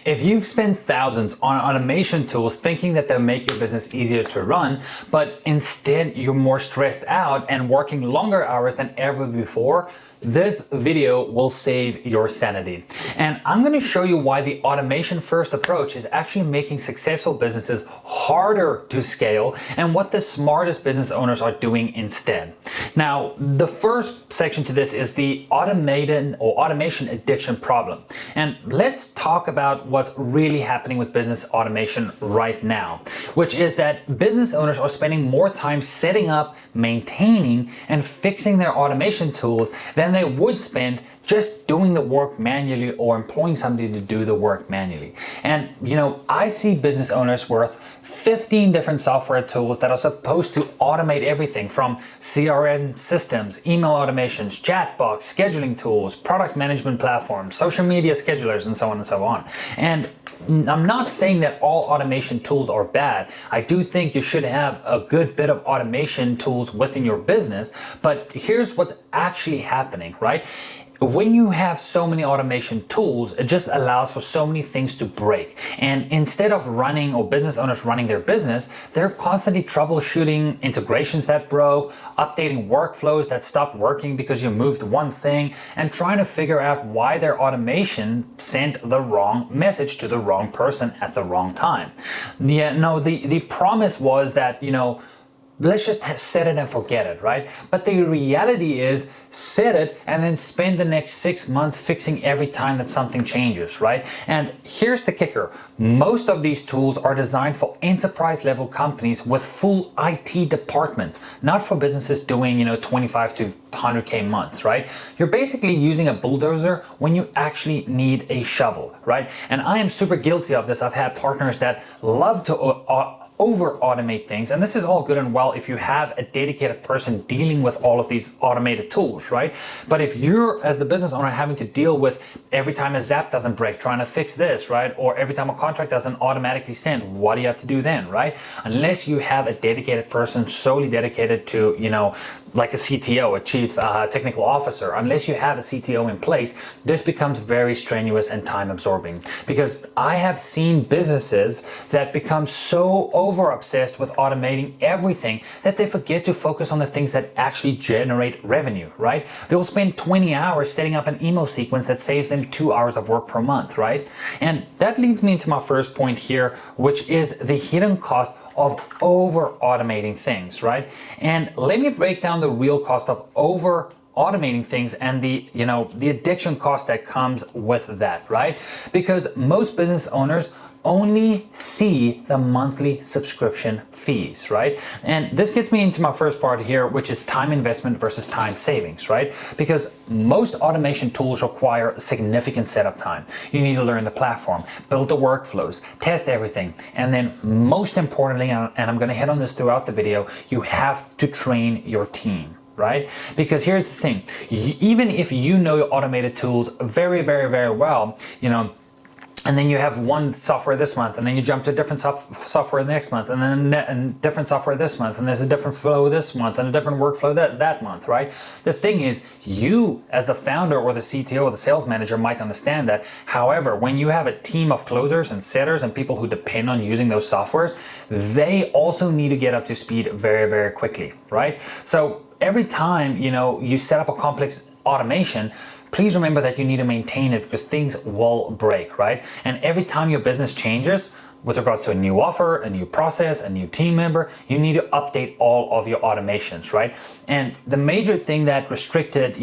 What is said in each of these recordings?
If you've spent thousands on automation tools thinking that they'll make your business easier to run, but instead you're more stressed out and working longer hours than ever before, this video will save your sanity. And I'm going to show you why the automation first approach is actually making successful businesses harder to scale and what the smartest business owners are doing instead. Now, the first section to this is the automation addiction problem. And let's talk about what's really happening with business automation right now, which is that business owners are spending more time setting up, maintaining, and fixing their automation tools than they would spend just doing the work manually or employing somebody to do the work manually. And I see business owners worth 15 different software tools that are supposed to automate everything from CRM systems, email automations, chatbots, scheduling tools, product management platforms, social media schedulers, and so on and so on. And I'm not saying that all automation tools are bad. I do think you should have a good bit of automation tools within your business, but here's what's actually happening, right? When you have so many automation tools, it just allows for so many things to break. And instead of running or business owners running their business, they're constantly troubleshooting integrations that broke, updating workflows that stopped working because you moved one thing, and trying to figure out why their automation sent the wrong message to the wrong person at the wrong time. The promise was that, let's just set it and forget it, right? But the reality is set it and then spend the next 6 months fixing every time that something changes, right? And here's the kicker. Most of these tools are designed for enterprise level companies with full IT departments, not for businesses doing, 25 to 100K months, right? You're basically using a bulldozer when you actually need a shovel, right? And I am super guilty of this. I've had partners that love to over automate things, and this is all good and well if you have a dedicated person dealing with all of these automated tools, right? But if you're, as the business owner, having to deal with every time a Zap doesn't break, trying to fix this, right? Or every time a contract doesn't automatically send, what do you have to do then, right? Unless you have a dedicated person solely dedicated to, like a CTO, a chief technical officer, unless you have a CTO in place, this becomes very strenuous and time absorbing. Because I have seen businesses that become so over obsessed with automating everything that they forget to focus on the things that actually generate revenue, right? They'll spend 20 hours setting up an email sequence that saves them 2 hours of work per month, right? And that leads me into my first point here, which is the hidden cost of over automating things, right? And let me break down the real cost of over automating things and the addiction cost that comes with that, right? Because most business owners only see the monthly subscription fees, right? And this gets me into my first part here, which is time investment versus time savings, right? Because most automation tools require significant setup time. You need to learn the platform, build the workflows, test everything, and then most importantly, and I'm going to hit on this throughout the video, you have to train your team. Right? Because here's the thing, even if you know your automated tools very, very, very well, and then you have one software this month, and then you jump to a different software next month, and then different software this month, and there's a different flow this month, and a different workflow that month, right? The thing is, you as the founder or the CTO or the sales manager might understand that. However, when you have a team of closers and setters and people who depend on using those softwares, they also need to get up to speed very, very quickly, right? So every time, you set up a complex automation, please remember that you need to maintain it because things will break, right? And every time your business changes with regards to a new offer, a new process, a new team member, you need to update all of your automations, right? And the major thing that restricted,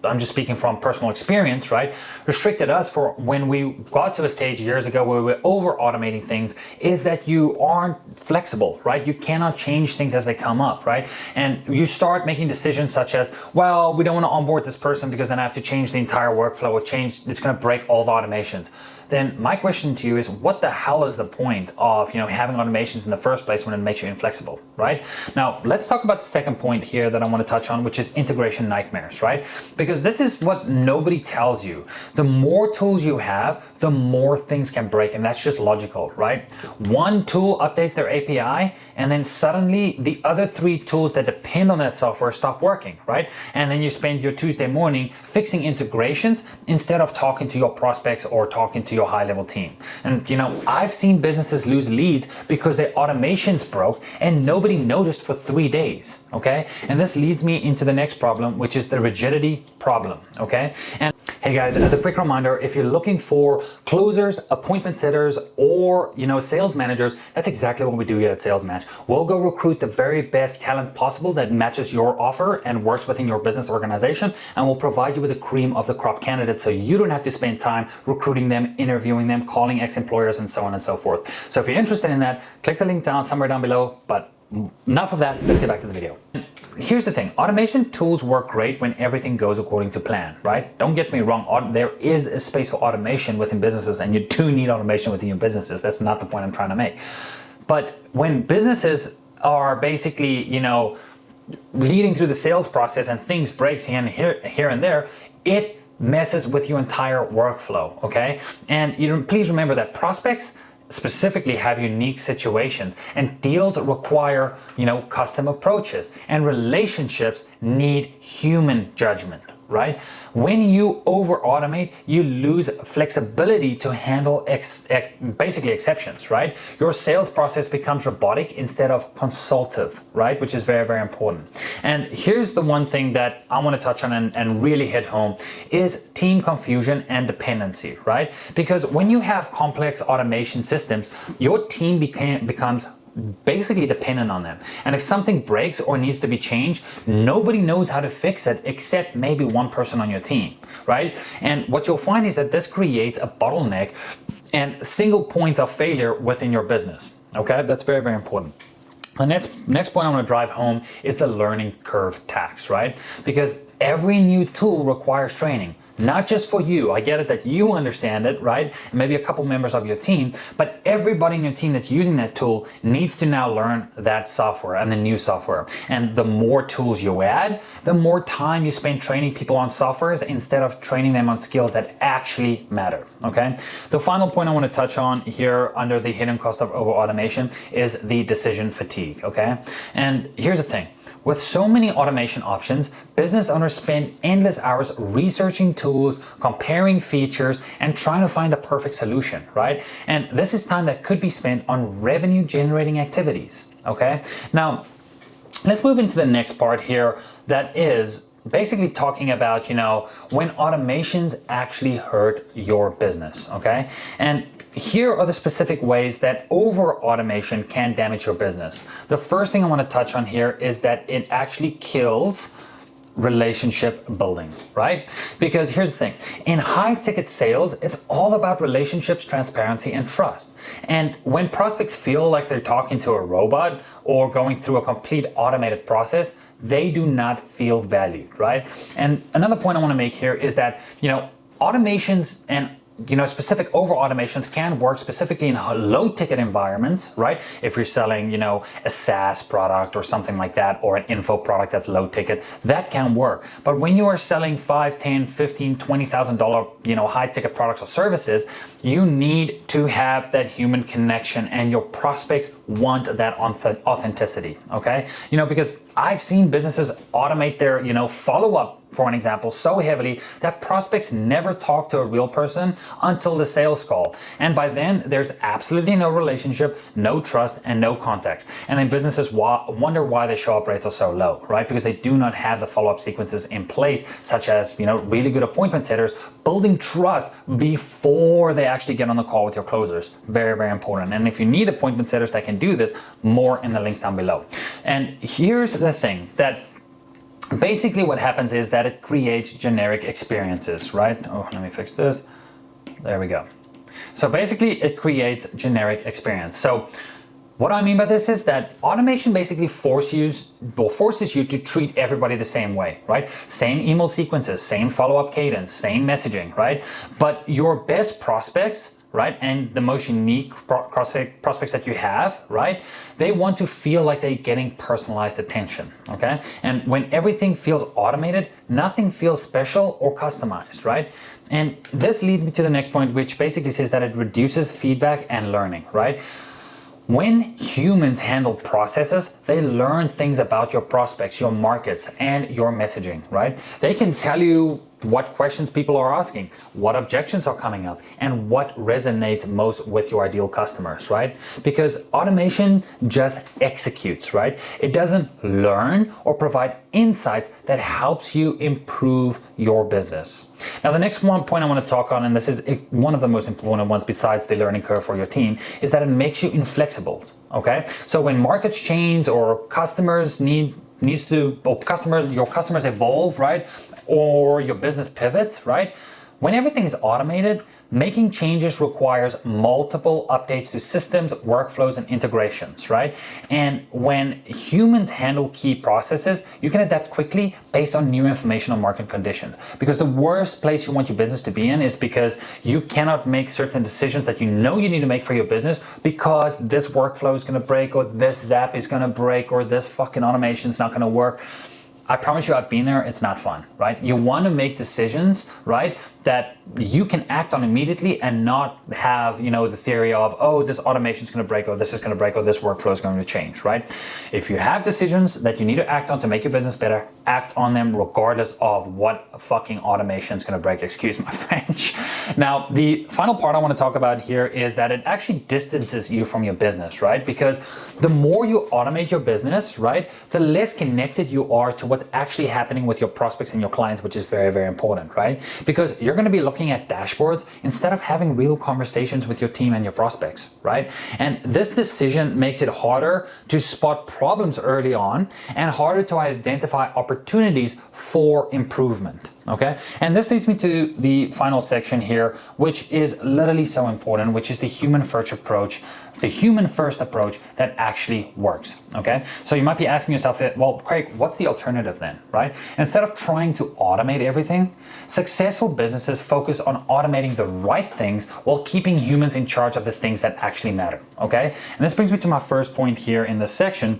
I'm just speaking from personal experience, right? Restricted us for when we got to a stage years ago where we were over automating things is that you aren't flexible, right? You cannot change things as they come up, right? And you start making decisions such as, well, we don't want to onboard this person because then I have to change the entire workflow or it's going to break all the automations. Then my question to you is, what the hell is the point of having automations in the first place when it makes you inflexible, right? Now, let's talk about the second point here that I want to touch on, which is integration nightmares, right? Because this is what nobody tells you. The more tools you have, the more things can break, and that's just logical, right? One tool updates their API, and then suddenly the other 3 tools that depend on that software stop working, right? And then you spend your Tuesday morning fixing integrations instead of talking to your prospects or talking to to your high-level team. And I've seen businesses lose leads because their automations broke and nobody noticed for 3 days. Okay, and this leads me into the next problem, which is the rigidity problem. Okay, and hey guys, as a quick reminder, if you're looking for closers, appointment setters, or sales managers, that's exactly what we do here at Sales Match. We'll go recruit the very best talent possible that matches your offer and works within your business organization, and we'll provide you with the cream of the crop candidates so you don't have to spend time recruiting them, interviewing them, calling ex-employers, and so on and so forth. So if you're interested in that, click the link somewhere down below. But enough of that, let's get back to the video. Here's the thing, automation tools work great when everything goes according to plan, right? Don't get me wrong, there is a space for automation within businesses, and you do need automation within your businesses. That's not the point I'm trying to make. But when businesses are basically, leading through the sales process and things breaks here and there, it messes with your entire workflow, okay? And please remember that prospects specifically have unique situations, and deals require custom approaches, and relationships need human judgment, right? When you over automate, you lose flexibility to handle basically exceptions, right? Your sales process becomes robotic instead of consultative, right? Which is very, very important. And here's the one thing that I want to touch on and really hit home is team confusion and dependency, right? Because when you have complex automation systems, your team becomes basically dependent on them. And if something breaks or needs to be changed, nobody knows how to fix it except maybe one person on your team, right? And what you'll find is that this creates a bottleneck and single points of failure within your business. Okay, that's very, very important. The next point I want to drive home is the learning curve tax, right? Because every new tool requires training. Not just for you, I get it that you understand it, right? And maybe a couple members of your team, but everybody in your team that's using that tool needs to now learn that software and the new software. And the more tools you add, the more time you spend training people on softwares instead of training them on skills that actually matter, okay? The final point I want to touch on here under the hidden cost of over automation is the decision fatigue, okay? And here's the thing. With so many automation options, business owners spend endless hours researching tools, comparing features, and trying to find the perfect solution, right? And this is time that could be spent on revenue generating activities, okay? Now, let's move into the next part here that is basically talking about, when automations actually hurt your business, okay? And here are the specific ways that over automation can damage your business. The first thing I want to touch on here is that it actually kills relationship building, right? Because here's the thing, in high ticket sales, it's all about relationships, transparency, and trust. And when prospects feel like they're talking to a robot or going through a complete automated process, they do not feel valued, right? And another point I want to make here is that, automations and specific over automations can work specifically in low ticket environments, right? If you're selling, a SaaS product or something like that, or an info product that's low ticket, that can work. But when you are selling $5, $10, $15, $20,000, high ticket products or services, you need to have that human connection, and your prospects want that authenticity, okay? Because I've seen businesses automate their, follow-up, for an example, so heavily that prospects never talk to a real person until the sales call. And by then, there's absolutely no relationship, no trust, and no context. And then businesses wonder why their show-up rates are so low, right? Because they do not have the follow-up sequences in place, such as, really good appointment setters, building trust before they actually get on the call with your closers. Very, very important. And if you need appointment setters that can do this, more in the links down below. And here's the thing, that basically what happens is that it creates generic experiences, right? Oh, let me fix this. There we go. So basically it creates generic experience. So what I mean by this is that automation basically forces you to treat everybody the same way, right? Same email sequences, same follow-up cadence, same messaging, right? But your best prospects, right, and the most unique prospects that you have, right, they want to feel like they're getting personalized attention, okay? And when everything feels automated, nothing feels special or customized, right? And this leads me to the next point, which basically says that it reduces feedback and learning, right? When humans handle processes, they learn things about your prospects, your markets, and your messaging, right? They can tell you what questions people are asking, what objections are coming up, and what resonates most with your ideal customers, right? Because automation just executes, right? It doesn't learn or provide insights that helps you improve your business. Now, the next one point I want to talk on, and this is one of the most important ones besides the learning curve for your team, is that it makes you inflexible, okay? So when markets change or customers your customers evolve, right? Or your business pivots, right? When everything is automated, making changes requires multiple updates to systems, workflows, and integrations, right? And when humans handle key processes, you can adapt quickly based on new information on market conditions. Because the worst place you want your business to be in is because you cannot make certain decisions that you know you need to make for your business because this workflow is gonna break, or this Zap is gonna break, or this fucking automation is not gonna work. I promise you, I've been there. It's not fun, right? You want to make decisions, right, that you can act on immediately and not have, the theory of, oh, this automation is going to break, or this is going to break, or this workflow is going to change, right? If you have decisions that you need to act on to make your business better, act on them regardless of what fucking automation is going to break. Excuse my French. Now, the final part I want to talk about here is that it actually distances you from your business, right? Because the more you automate your business, right, the less connected you are to what's actually happening with your prospects and your clients, which is very, very important, right? Because you're going to be looking at dashboards instead of having real conversations with your team and your prospects, right? And this decision makes it harder to spot problems early on and harder to identify opportunities for improvement. Okay, and this leads me to the final section here, which is literally so important, which is the human first approach that actually works. Okay, so you might be asking yourself, well, Craig, what's the alternative then, right? Instead of trying to automate everything, successful businesses focus on automating the right things while keeping humans in charge of the things that actually matter. Okay, and this brings me to my first point here in this section,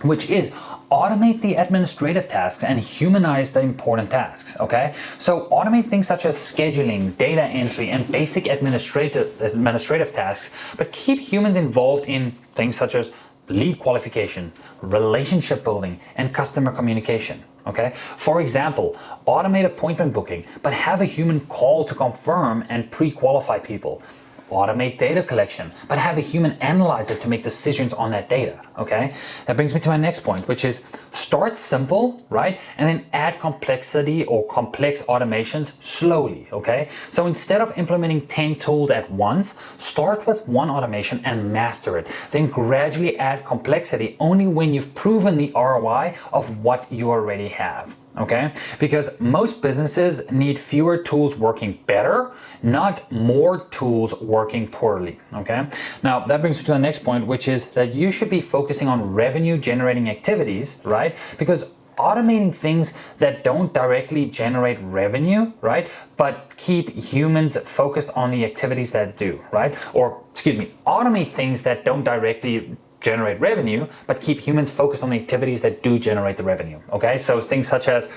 which is automate the administrative tasks and humanize the important tasks, okay? So automate things such as scheduling, data entry, and basic administrative tasks, but keep humans involved in things such as lead qualification, relationship building, and customer communication. Okay. For example, automate appointment booking, but have a human call to confirm and pre-qualify people. Automate data collection, but have a human analyze it to make decisions on that data, okay? That brings me to my next point, which is start simple, right? And then add complexity or complex automations slowly, okay? So instead of implementing 10 tools at once, start with one automation and master it. Then gradually add complexity only when you've proven the ROI of what you already have. Okay, because most businesses need fewer tools working better, not more tools working poorly. Okay, now that brings me to the next point, which is that you should be focusing on revenue generating activities, right? Because automating things that don't directly generate revenue, right, but keep humans focused on the activities that do, right? Or excuse me, automate things that don't directly generate revenue, but keep humans focused on the activities that do generate the revenue. Okay, so things such as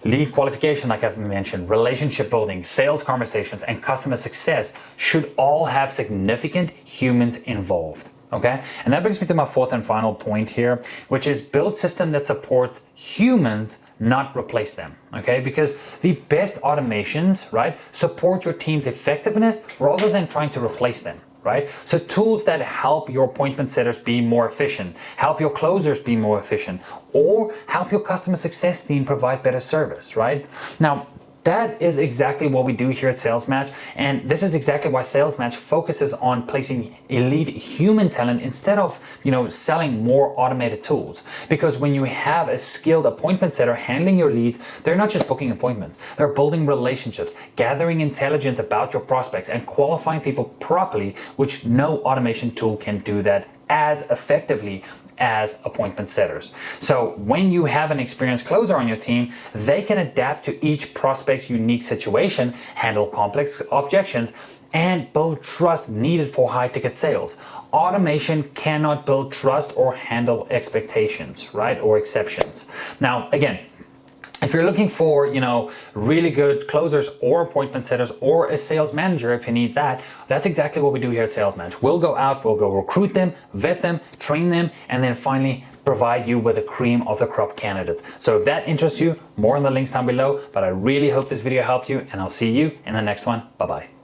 lead qualification, like I've mentioned, relationship building, sales conversations, and customer success should all have significant humans involved. Okay, and that brings me to my fourth and final point here, which is build systems that support humans, not replace them. Okay, because the best automations, right, support your team's effectiveness rather than trying to replace them. Right? So tools that help your appointment setters be more efficient, help your closers be more efficient, or help your customer success team provide better service, right? Now, that is exactly what we do here at Sales Match, and this is exactly why Sales Match focuses on placing elite human talent instead of, selling more automated tools. Because when you have a skilled appointment setter handling your leads, they're not just booking appointments, they're building relationships, gathering intelligence about your prospects, and qualifying people properly, which no automation tool can do that as effectively as appointment setters. So when you have an experienced closer on your team, they can adapt to each prospect's unique situation, handle complex objections, and build trust needed for high-ticket sales. Automation cannot build trust or handle expectations, right, or exceptions. Now, again, if you're looking for, really good closers or appointment setters or a sales manager, if you need that, that's exactly what we do here at Sales Match. We'll go out, we'll go recruit them, vet them, train them, and then finally provide you with a cream of the crop candidates. So if that interests you, more in the links down below. But I really hope this video helped you, and I'll see you in the next one. Bye-bye.